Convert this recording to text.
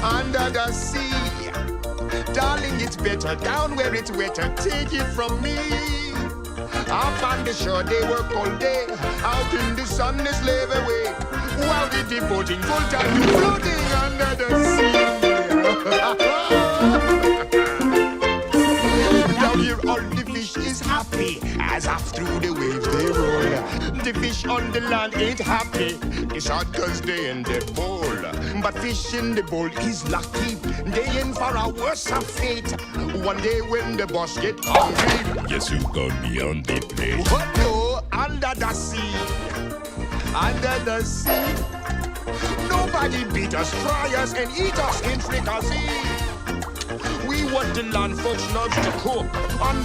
under the sea. Darling, it's better down where it's wetter. Take it from me. Up on the shore, they work all day. Out in the sun, they slave away. While they devoting full time to floating under the sea. Down here, all the fish is happy as off through the waves they roll. The fish on the land ain't happy. It's hard 'cause they in the bowl. But fish in the bowl is lucky. They in for a worse of fate. One day when the boss get hungry, Guess who gonna be on the plate? what no, under the sea. Under the sea. Nobody beat us, fry us, and eat us in fricassee. We want the land folks loves to cook. Under